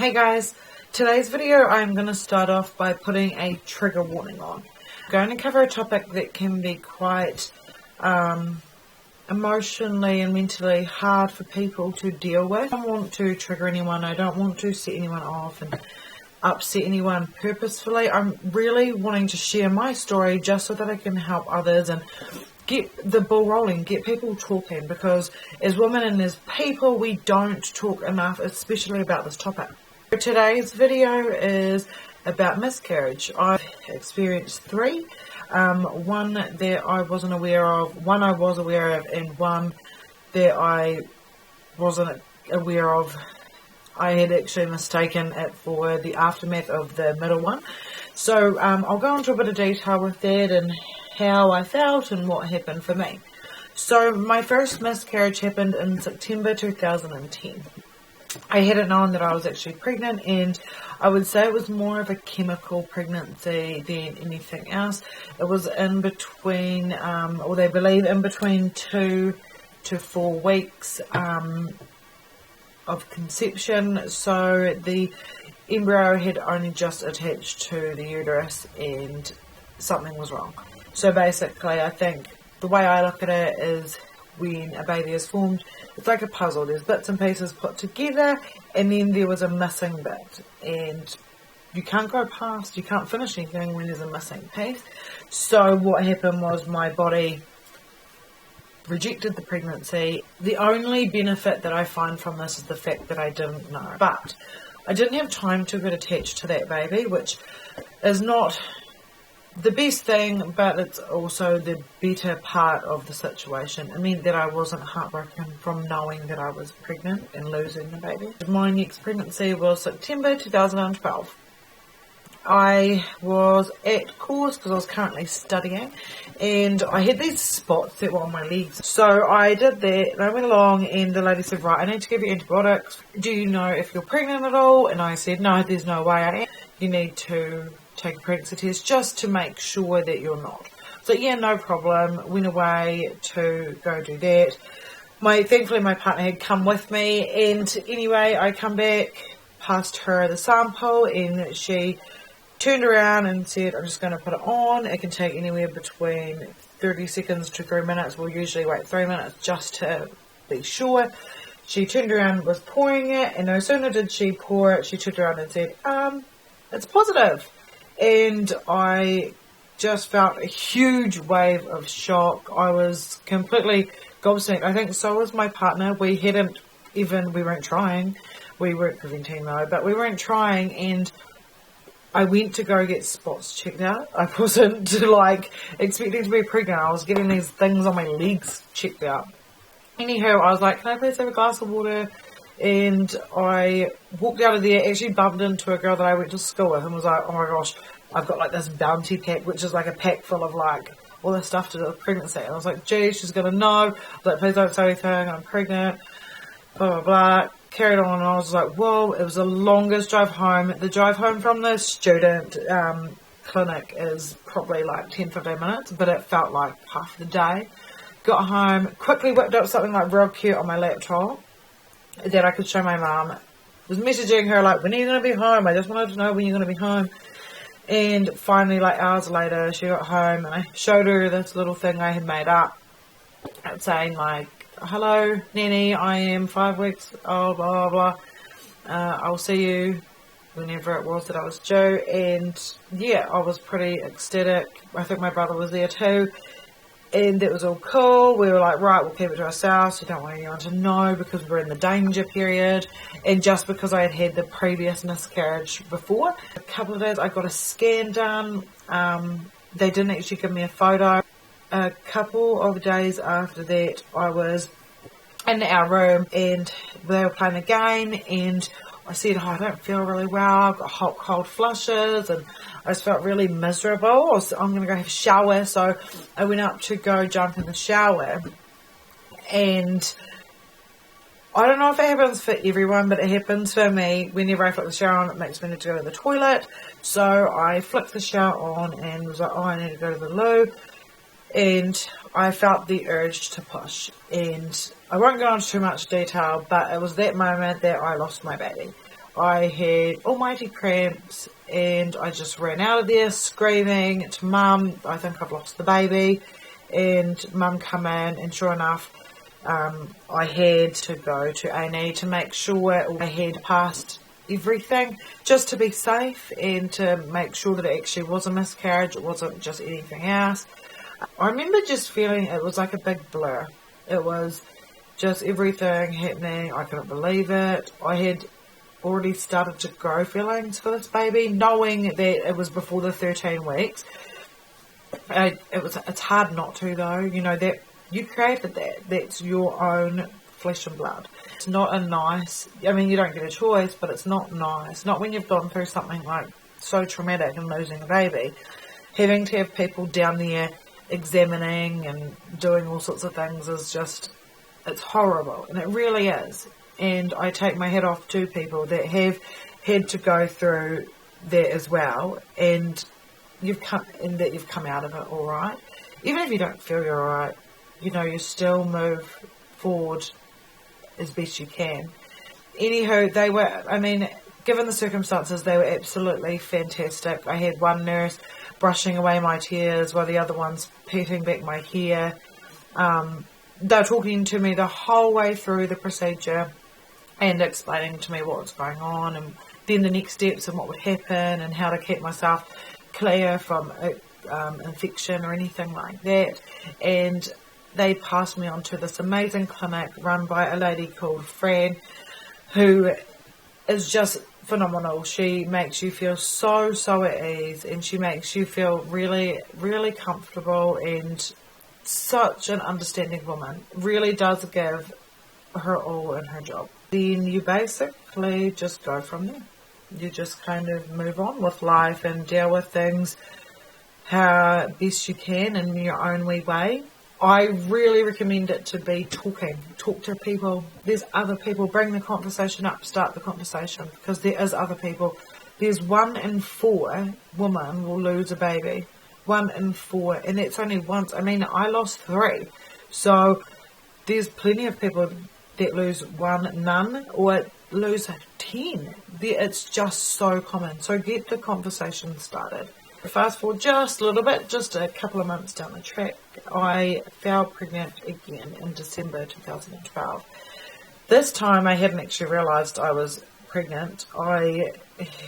Hey guys, today's video I'm going to start off by putting a trigger warning on. I'm going to cover a topic that can be quite emotionally and mentally hard for people to deal with. I don't want to trigger anyone, I don't want to set anyone off and upset anyone purposefully. I'm really wanting to share my story just so that I can help others and get the ball rolling, get people talking, because as women and as people we don't talk enough, especially about this topic. Today's video is about miscarriage. I've experienced three, one that I wasn't aware of, one I was aware of, and one that I wasn't aware of. I had actually mistaken it for the aftermath of the middle one. So I'll go into a bit of detail with that and how I felt and what happened for me. So my first miscarriage happened in September 2010. I hadn't known that I was actually pregnant, and I would say it was more of a chemical pregnancy than anything else. It was in between, or they believe in between 2 to 4 weeks of conception. So the embryo had only just attached to the uterus and something was wrong. So basically I think the way I look at it is, when a baby is formed, it's like a puzzle. There's bits and pieces put together, and then there was a missing bit, and you can't go past, you can't finish anything when there's a missing piece. So what happened was my body rejected the pregnancy. The only benefit that I find from this is the fact that I didn't know, but I didn't have time to get attached to that baby, which is not the best thing, but it's also the better part of the situation. It meant that I wasn't heartbroken from knowing that I was pregnant and losing the baby. My next pregnancy was September 2012. I was at course because I was currently studying, and I had these spots that were on my legs. So I did that, and I went along, and the lady said, right, I need to give you antibiotics. Do you know if you're pregnant at all? And I said, no, there's no way I am. You need to take a pregnancy test just to make sure that you're not. So yeah, no problem. Went away to go do that. Thankfully my partner had come with me, and anyway I come back, passed her the sample, and she turned around and said, I'm just going to put it on. It can take anywhere between 30 seconds to 3 minutes. We'll usually wait 3 minutes just to be sure. She turned around and was pouring it, and no sooner did she pour it, she turned around and said, it's positive. And I just felt a huge wave of shock. I was completely gobsmacked. I think so was my partner. We weren't trying. We weren't preventing though, but we weren't trying, and I went to go get spots checked out. I wasn't expecting to be pregnant. I was getting these things on my legs checked out. Anyhow, I was like, can I please have a glass of water? And I walked out of there, actually bumped into a girl that I went to school with, and was like, oh my gosh, I've got like this bounty pack, which is like a pack full of like all this stuff to do with pregnancy. And I was like, gee, she's going to know. I was like, please don't say anything, I'm pregnant, blah, blah, blah. Carried on, and I was like, whoa, it was the longest drive home. The drive home from the student clinic is probably like 10-15 minutes, but it felt like half the day. Got home, quickly whipped up something like real cute on my laptop that I could show my mum. Was messaging her like, when are you going to be home? I just wanted to know when you're going to be home. And finally, like hours later, she got home, and I showed her this little thing I had made up, saying like, hello Nanny, I am 5 weeks old, blah blah blah, I'll see you whenever it was that I was due. And yeah, I was pretty ecstatic. I think my brother was there too, and it was all cool. We were like, right, we'll keep it to ourselves, we don't want anyone to know because we're in the danger period. And just because I had had the previous miscarriage before, a couple of days I got a scan done. They didn't actually give me a photo. A couple of days after that, I was in our room and they were playing a game, and I said, oh, I don't feel really well, I've got hot cold flushes, and I just felt really miserable. I'm going to go have a shower. So I went up to go jump in the shower, and I don't know if it happens for everyone, but it happens for me. Whenever I flick the shower on, it makes me need to go to the toilet. So I flicked the shower on and was like, oh, I need to go to the loo. And I felt the urge to push, and I won't go into too much detail, but it was that moment that I lost my baby. I had almighty cramps, and I just ran out of there screaming to Mum, I think I've lost the baby. And Mum come in, and sure enough, I had to go to A&E to make sure I had passed everything, just to be safe and to make sure that it actually was a miscarriage, it wasn't just anything else. I remember just feeling it was like a big blur. It was just everything happening. I couldn't believe it. I had already started to grow feelings for this baby, knowing that it was before the 13 weeks. It's hard not to, though. You know that you created that. That's your own flesh and blood. It's not a nice. I mean, you don't get a choice, but it's not nice. Not when you've gone through something like so traumatic and losing a baby, having to have people down there examining and doing all sorts of things is just, it's horrible, and it really is. And I take my hat off to people that have had to go through that as well, and you've come out of it all right. Even if you don't feel you're all right, you know, you still move forward as best you can. Anywho, they were, I mean, given the circumstances, they were absolutely fantastic. I had one nurse brushing away my tears while the other one's petting back my hair. They were talking to me the whole way through the procedure and explaining to me what was going on, and then the next steps and what would happen and how to keep myself clear from infection or anything like that. And they passed me on to this amazing clinic run by a lady called Fran, who is just phenomenal. She makes you feel so at ease, and she makes you feel really, really comfortable, and such an understanding woman. Really does give her all in her job. Then you basically just go from there. You just kind of move on with life and deal with things how best you can in your own wee way. I really recommend it to be talk to people. There's other people, bring the conversation up, start the conversation, because there is other people. There's 1 in 4 women will lose a baby. 1 in 4, and that's only once. I mean, I lost 3, so there's plenty of people that lose 1, none, or lose 10. It's just so common. So get the conversation started. Fast forward just a little bit, just a couple of months down the track, I fell pregnant again in December 2012. This time I hadn't actually realised I was pregnant. I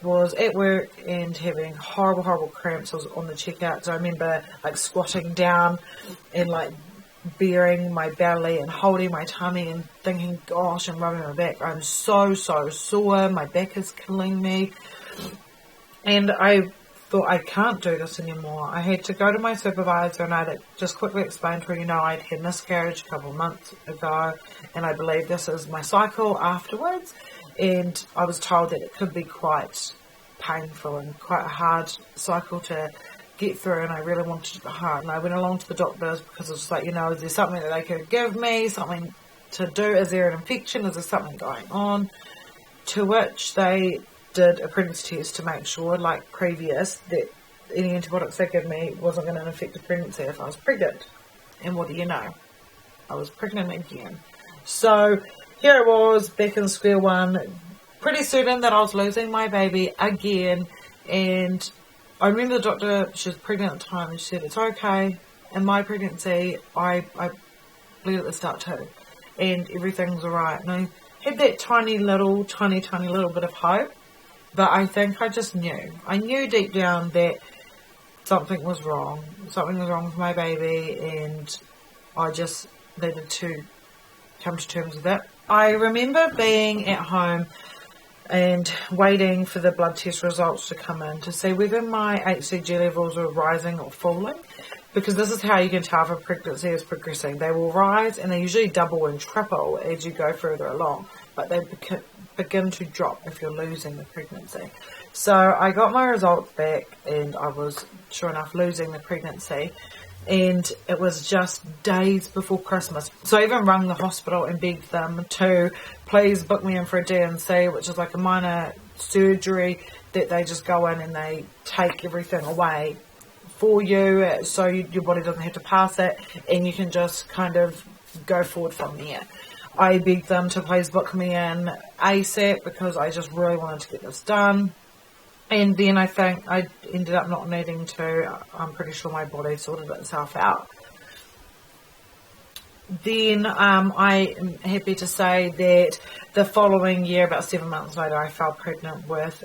was at work and having horrible cramps. I was on the checkouts. I remember like squatting down and like bearing my belly and holding my tummy and thinking, gosh, I'm rubbing my back. I'm so sore. My back is killing me. And I thought, I can't do this anymore. I had to go to my supervisor, and I just quickly explained to her, you know, I'd had miscarriage a couple of months ago, and I believe this is my cycle afterwards. And I was told that it could be quite painful and quite a hard cycle to get through, and I really wanted the heart. And I went along to the doctors because it was like, you know, is there something that they could give me, something to do? Is there an infection? Is there something going on? To which they did a pregnancy test to make sure, like previous, that any antibiotics they gave me wasn't going to affect the pregnancy if I was pregnant. And what do you know? I was pregnant again. So here I was, back in square one, pretty certain that I was losing my baby again. And I remember the doctor, she was pregnant at the time, and she said, it's okay. In my pregnancy, I bled at the start too, and everything's alright. And I had that tiny little bit of hope. But I think I just knew. I knew deep down that something was wrong. Something was wrong with my baby, and I just needed to come to terms with it. I remember being at home and waiting for the blood test results to come in to see whether my HCG levels were rising or falling. Because this is how you can tell if a pregnancy is progressing. They will rise, and they usually double and triple as you go further along. But they begin to drop if you're losing the pregnancy. So I got my results back, and I was, sure enough, losing the pregnancy. And it was just days before Christmas. So I even rang the hospital and begged them to please book me in for a D&C, which is like a minor surgery that they just go in and they take everything away for you, so your body doesn't have to pass it, and you can just kind of go forward from there. I begged them to please book me in ASAP because I just really wanted to get this done. And then I think I ended up not needing to. I'm pretty sure my body sorted itself out. Then I am happy to say that the following year, about 7 months later, I fell pregnant with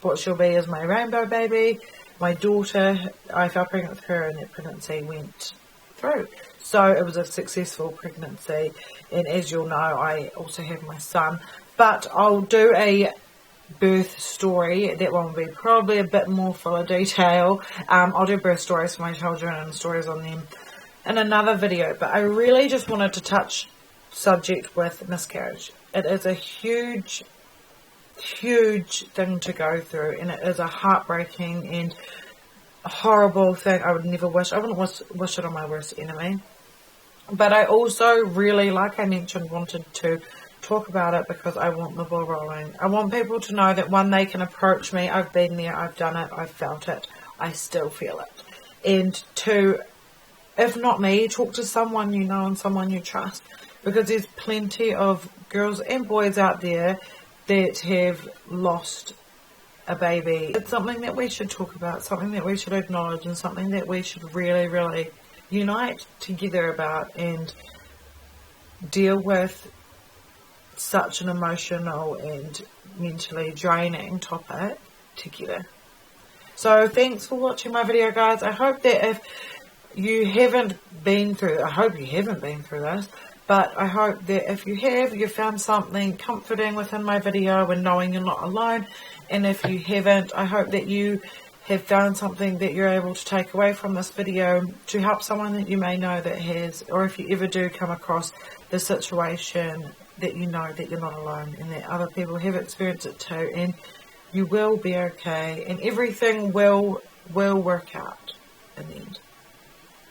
what shall be as my rainbow baby, my daughter. I fell pregnant with her and that pregnancy went through. So it was a successful pregnancy, and as you'll know, I also have my son. But I'll do a birth story. That one will be probably a bit more full of detail. I'll do birth stories for my children and stories on them in another video, but I really just wanted to touch subject with miscarriage. It is a huge thing to go through, and it is a heartbreaking and horrible thing. I wouldn't wish it on my worst enemy. But I also really, like I mentioned, wanted to talk about it because I want the ball rolling. I want people to know that one, they can approach me. I've been there, I've done it, I've felt it, I still feel it. And two, if not me, talk to someone you know and someone you trust, because there's plenty of girls and boys out there that have lost a baby. It's something that we should talk about, something that we should acknowledge, and something that we should really, really unite together about and deal with. Such an emotional and mentally draining topic together. So thanks for watching my video, guys. I hope that if you haven't been through, I hope you haven't been through this, but I hope that if you have, you found something comforting within my video and knowing you're not alone. And if you haven't, I hope that you have found something that you're able to take away from this video to help someone that you may know that has, or if you ever do come across the situation, that you know that you're not alone and that other people have experienced it too, and you will be okay and everything will work out.